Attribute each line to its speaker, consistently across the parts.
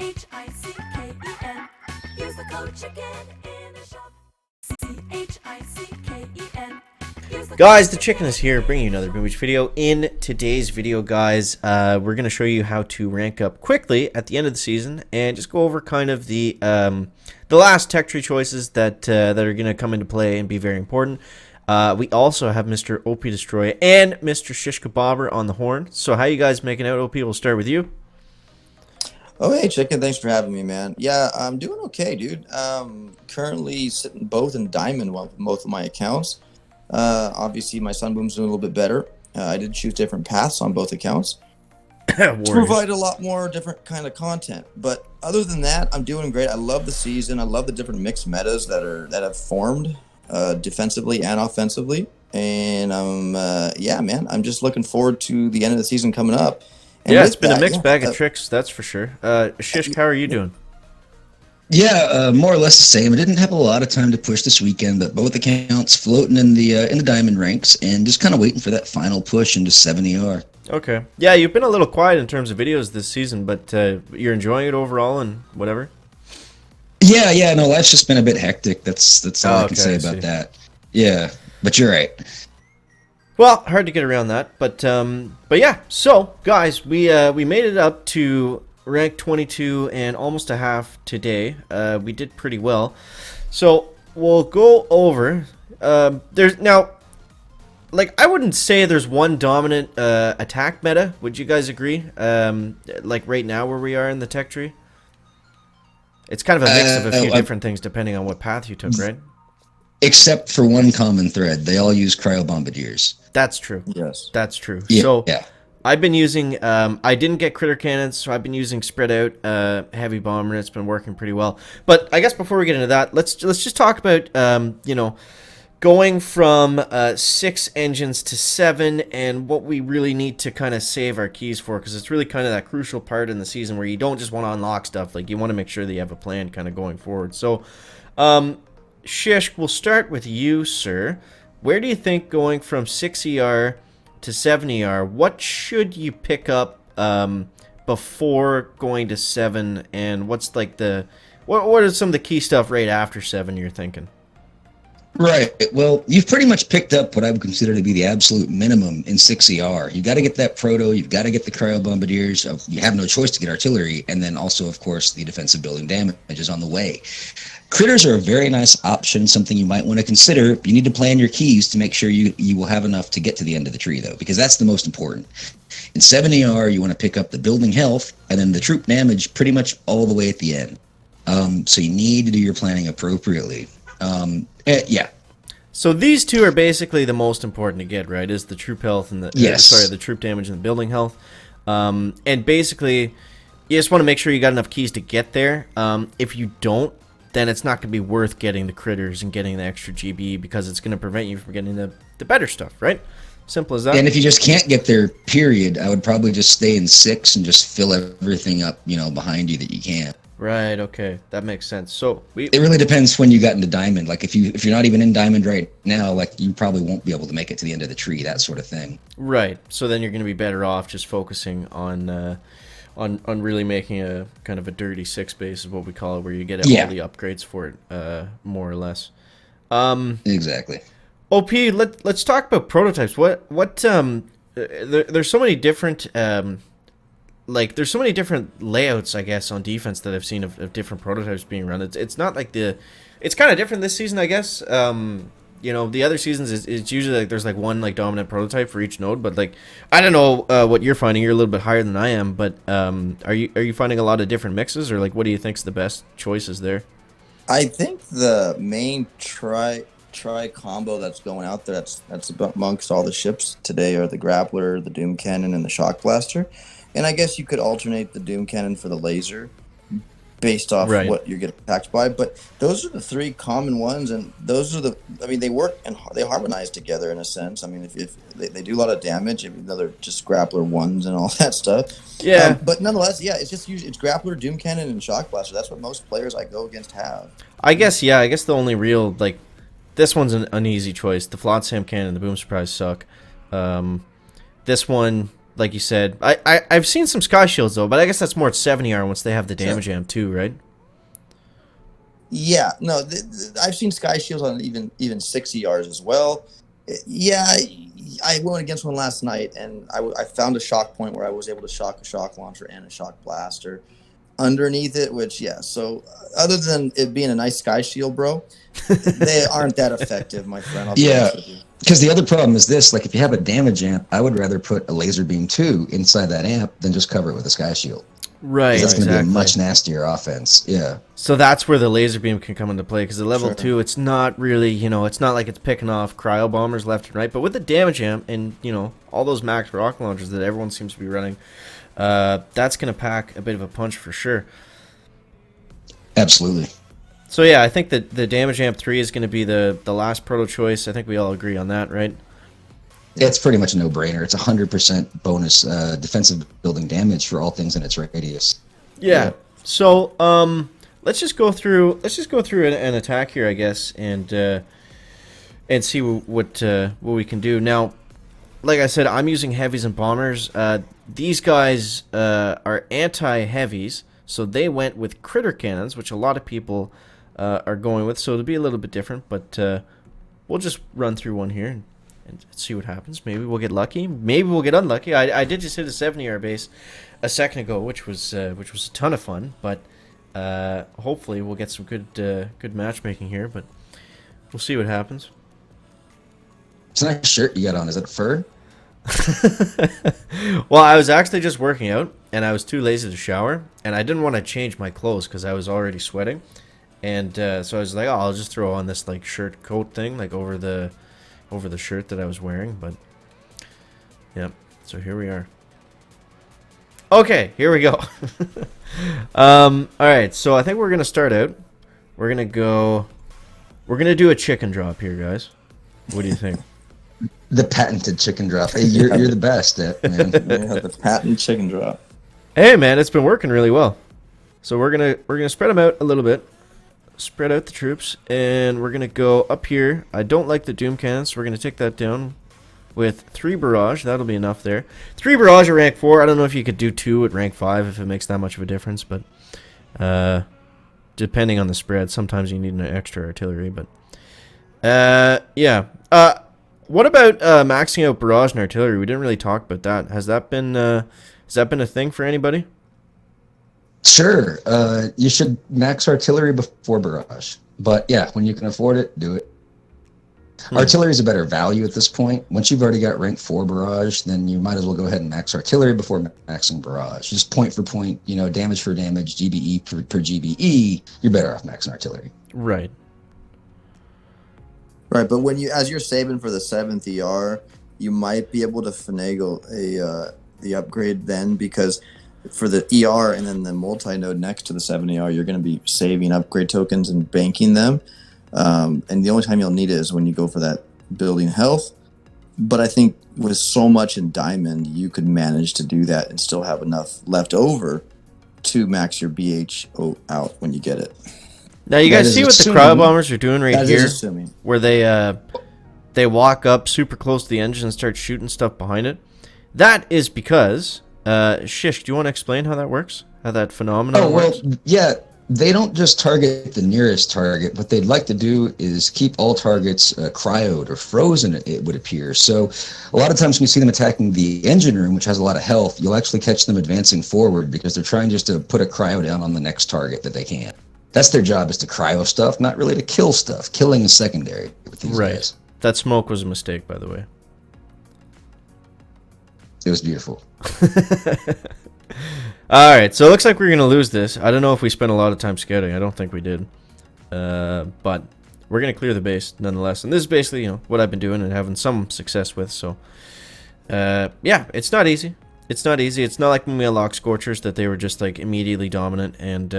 Speaker 1: CHICKEN. Use the code chicken in the shop. CHICKEN.
Speaker 2: Guys, the chicken is here, bringing you another Beach video. In today's video, guys, we're going to show you how to rank up quickly at the end of the season, and just go over kind of the last tech tree choices that are going to come into play and be very important. We also have Mr. OP Destroy and Mr. Shish Kebabber on the horn. So how you guys making out, OP? We'll start with you.
Speaker 3: Oh, hey, Chicken. Thanks for having me, man. Yeah, I'm doing okay, dude. Currently sitting both in Diamond with both of my accounts. Obviously, my Sunboom's doing a little bit better. I did choose different paths on both accounts to provide a lot more different kind of content. But other than that, I'm doing great. I love the season. I love the different mixed metas that have formed defensively and offensively. And yeah, man, I'm just looking forward to the end of the season coming up. And
Speaker 2: yeah, it's been a mixed bag of tricks, that's for sure. Shish, how are you doing?
Speaker 4: Yeah, more or less the same. I didn't have a lot of time to push this weekend, but both accounts floating in the diamond ranks and just kind of waiting for that final push into 7ER.
Speaker 2: Okay. Yeah, you've been a little quiet in terms of videos this season, but you're enjoying it overall and whatever?
Speaker 4: Yeah, no, life's just been a bit hectic. That's all I can say about that. Yeah, but you're right.
Speaker 2: Well, hard to get around that, but yeah. So, guys, we made it up to rank 22 and almost a half today. We did pretty well. So we'll go over. There's now, like, I wouldn't say there's one dominant attack meta. Would you guys agree? Like right now where we are in the tech tree, it's kind of a mix of a few different things depending on what path you took, right?
Speaker 4: Except for one common thread, they all use cryo bombardiers.
Speaker 2: That's true.
Speaker 3: Yes,
Speaker 2: that's true.
Speaker 4: Yeah,
Speaker 2: so
Speaker 4: yeah.
Speaker 2: I've been using, I didn't get critter cannons, so I've been using spread out heavy bomber, and it's been working pretty well. But I guess before we get into that, let's just talk about, you know, going from 6 engines to 7 and what we really need to kind of save our keys for, because it's really kind of that crucial part in the season where you don't just want to unlock stuff. Like, you want to make sure that you have a plan kind of going forward. So, Shish, we'll start with you, sir. Where do you think going from 6ER to 7ER, what should you pick up before going to 7, and what's like the what are some of the key stuff right after 7 you're thinking?
Speaker 4: Right. Well, you've pretty much picked up what I would consider to be the absolute minimum in 6ER. You got to get that proto, you've got to get the cryo bombardiers, you have no choice to get artillery, and then also, of course, the defensive building damage is on the way. Critters are a very nice option, something you might want to consider. You need to plan your keys to make sure you will have enough to get to the end of the tree, though, because that's the most important. In 7ER, you want to pick up the building health and then the troop damage pretty much all the way at the end. So you need to do your planning appropriately. Yeah.
Speaker 2: So these two are basically the most important to get, right? Is the troop health and the the troop damage and the building health. And basically, you just want to make sure you got enough keys to get there. If you don't, then it's not going to be worth getting the critters and getting the extra GB, because it's going to prevent you from getting the better stuff, right? Simple as that.
Speaker 4: And if you just can't get there, period, I would probably just stay in 6 and just fill everything up, you know, behind you that you can.
Speaker 2: Right, okay. That makes sense. So
Speaker 4: it really depends when you got into Diamond. Like, if you're not even in Diamond right now, like, you probably won't be able to make it to the end of the tree, that sort of thing.
Speaker 2: Right. So then you're going to be better off just focusing on really making a kind of a dirty 6 base is what we call it, where you get all the upgrades for it, more or less.
Speaker 4: Exactly.
Speaker 2: OP, let's talk about prototypes. There's so many different there's so many different layouts, I guess, on defense that I've seen of different prototypes being run. It's not like it's kind of different this season, I guess. You know, the other seasons it's usually like there's like one like dominant prototype for each node, but like I don't know what you're finding. You're a little bit higher than I am, but are you finding a lot of different mixes, or like what do you think's the best choices there?
Speaker 3: I think the main tri combo that's going out there that's amongst all the ships today are the grappler, the doom cannon, and the shock blaster. And I guess you could alternate the doom cannon for the laser based off what you're getting attacked by. But those are the 3 common ones, and those are they work and they harmonize together in a sense. I mean, if they do a lot of damage, even though they're just grappler 1s and all that stuff.
Speaker 2: Yeah.
Speaker 3: But nonetheless, yeah, it's grappler, doom cannon, and shock blaster. That's what most players I go against have.
Speaker 2: I guess the only real, like, this one's an easy choice. The Flotsam cannon and the boom surprise suck. This one like you said. I've seen some Sky Shields, though, but I guess that's more at 70R once they have the damage amp, too, right?
Speaker 3: Yeah, no, I've seen Sky Shields on even 6ERs as well. Yeah, I went against one last night, and I found a shock point where I was able to shock a shock launcher and a shock blaster underneath it, which, yeah, so other than it being a nice Sky Shield, bro, they aren't that effective, my friend. I'll be honest with you.
Speaker 4: Because the other problem is this, like if you have a damage amp, I would rather put a laser beam 2 inside that amp than just cover it with a Sky Shield.
Speaker 2: Right,
Speaker 4: That's going to
Speaker 2: exactly.
Speaker 4: be a much nastier offense. Yeah.
Speaker 2: So that's where the laser beam can come into play, because the level
Speaker 3: Sure.
Speaker 2: 2, it's not really, it's not like it's picking off cryo bombers left and right, but with the damage amp and, all those max rocket launchers that everyone seems to be running, that's going to pack a bit of a punch for sure.
Speaker 4: Absolutely.
Speaker 2: So yeah, I think that the damage amp 3 is going to be the last proto choice. I think we all agree on that, right?
Speaker 4: It's pretty much a no-brainer. It's 100% bonus defensive building damage for all things in its radius.
Speaker 2: Yeah. So let's just go through an attack here, I guess, and see what we can do. Now, like I said, I'm using heavies and bombers. These guys are anti-heavies, so they went with critter cannons, which a lot of people are going with. So it'll be a little bit different, but we'll just run through one here and see what happens. Maybe we'll get lucky. Maybe we'll get unlucky. I did just hit a 70R base a second ago, which was a ton of fun. But hopefully we'll get some good matchmaking here. But we'll see what happens.
Speaker 4: It's a nice shirt you got on. Is it fur?
Speaker 2: Well, I was actually just working out, and I was too lazy to shower, and I didn't want to change my clothes because I was already sweating. And so I was like, oh, I'll just throw on this like shirt coat thing like over the shirt that I was wearing. But yep, so here we are. Okay, here we go. All right, so I think we're gonna start out. We're gonna do a chicken drop here, guys. What do you think?
Speaker 4: The patented chicken drop. Hey, you're the best at man.
Speaker 3: Yeah, the patent chicken drop.
Speaker 2: Hey man, it's been working really well. So we're gonna spread them out a little bit. Spread out the troops, and we're gonna go up here. I don't like the doom cannons, so we're gonna take that down with 3 barrage. That'll be enough there. 3 barrage at rank 4. I don't know if you could do 2 at rank 5 if it makes that much of a difference, but depending on the spread, sometimes you need an extra artillery. But yeah. What about maxing out barrage and artillery? We didn't really talk about that. Has that been a thing for anybody?
Speaker 4: Sure. You should max artillery before barrage. But yeah, when you can afford it, do it. Artillery is a better value at this point. Once you've already got rank 4 barrage, then you might as well go ahead and max artillery before maxing barrage. Just point for point, damage for damage, GBE per GBE, you're better off maxing artillery.
Speaker 2: Right.
Speaker 3: Right, but as you're saving for the 7th ER, you might be able to finagle the upgrade then, because for the ER and then the multi-node next to the 7ER, you're going to be saving upgrade tokens and banking them. And the only time you'll need it is when you go for that building health. But I think with so much in Diamond, you could manage to do that and still have enough left over to max your BH out when you get it.
Speaker 2: Now you guys see what the cryo bombers are doing right
Speaker 3: That
Speaker 2: here,
Speaker 3: is assuming.
Speaker 2: where they walk up super close to the engine and start shooting stuff behind it. That is because Shish, do you want to explain how that works? How that phenomenon works?
Speaker 4: Yeah. They don't just target the nearest target. What they'd like to do is keep all targets cryoed or frozen, it would appear. So a lot of times when you see them attacking the engine room, which has a lot of health, you'll actually catch them advancing forward because they're trying just to put a cryo down on the next target that they can. That's their job, is to cryo stuff, not really to kill stuff. Killing is secondary with these guys.
Speaker 2: That smoke was a mistake, by the way.
Speaker 4: It was beautiful.
Speaker 2: Alright, so it looks like we're going to lose this. I don't know if we spent a lot of time scouting. I don't think we did. But we're going to clear the base nonetheless. And this is basically, what I've been doing and having some success with. So, yeah, it's not easy. It's not easy. It's not like when we unlocked Scorchers that they were just, like, immediately dominant. And,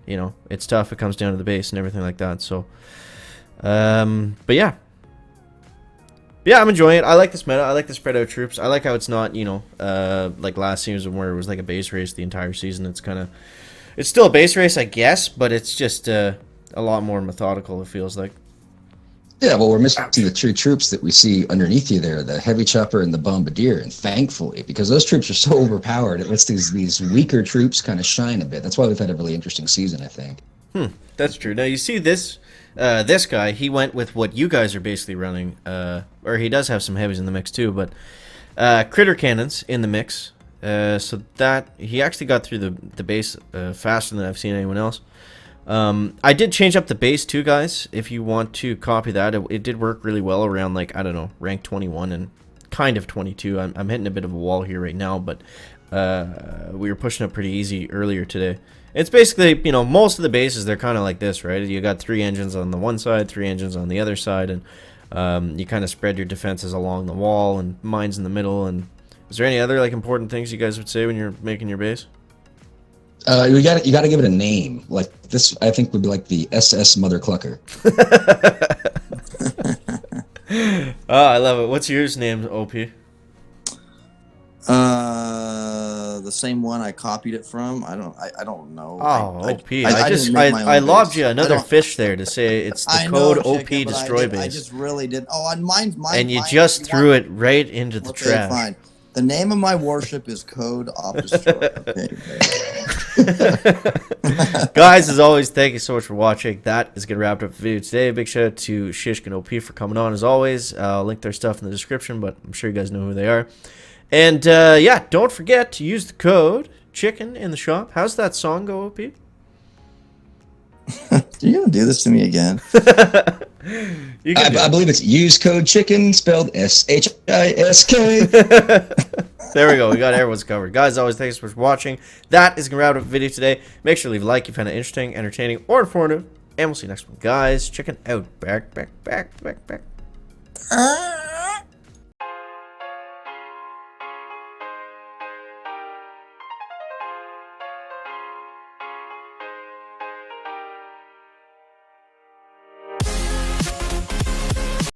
Speaker 2: it's tough. It comes down to the base and everything like that. So, but yeah. Yeah, I'm enjoying it. I like this meta. I like the spread out troops. I like how it's not, like last season where it was like a base race the entire season. It's still a base race, I guess, but it's just a lot more methodical, it feels like.
Speaker 4: Yeah, well, we're missing the two troops that we see underneath you there, the heavy chopper and the bombardier. And thankfully, because those troops are so overpowered, it lets these weaker troops kind of shine a bit. That's why we've had a really interesting season, I think.
Speaker 2: That's true. Now you see this this guy. He went with what you guys are basically running, or he does have some heavies in the mix too, but critter cannons in the mix. So that he actually got through the base faster than I've seen anyone else. I did change up the base too, guys. If you want to copy that, it did work really well around, like, I don't know, rank 21 and kind of 22. I'm hitting a bit of a wall here right now, but we were pushing up pretty easy earlier today. It's basically, you know, most of the bases, they're kind of like this, right? You got 3 engines on the one side, 3 engines on the other side, and you kind of spread your defenses along the wall, and mines in the middle. And is there any other, like, important things you guys would say when you're making your base?
Speaker 4: You got to give it a name. Like this, I think would be like the SS Mother Clucker.
Speaker 2: Oh, I love it. What's yours name, OP?
Speaker 3: The same one I copied it from. I don't know.
Speaker 2: Oh, OP.
Speaker 3: didn't make my
Speaker 2: I
Speaker 3: own
Speaker 2: lobbed
Speaker 3: base.
Speaker 2: you another fish there to say it's the code OP
Speaker 3: Chicken, but
Speaker 2: destroy
Speaker 3: I
Speaker 2: base.
Speaker 3: just really did. Oh, and mine.
Speaker 2: And you just threw it right into the
Speaker 3: Okay,
Speaker 2: trash.
Speaker 3: fine. The name of my warship is Code Op Destroy. Okay.
Speaker 2: Guys, as always, thank you so much for watching. That is going to wrap up the video today. Big shout out to Shishk and OP for coming on, as always. I'll link their stuff in the description, but I'm sure you guys know who they are. And, yeah, don't forget to use the code CHICKEN in the shop. How's that song go, OP?
Speaker 3: You're going to do this to me again?
Speaker 4: I believe it's use code chicken spelled SHISK.
Speaker 2: There we go. We got everyone's covered. Guys, always thanks for watching. That is going to wrap up the video today. Make sure to leave a like if you found it interesting, entertaining, or informative. And we'll see you next one. Guys, chicken out. Back.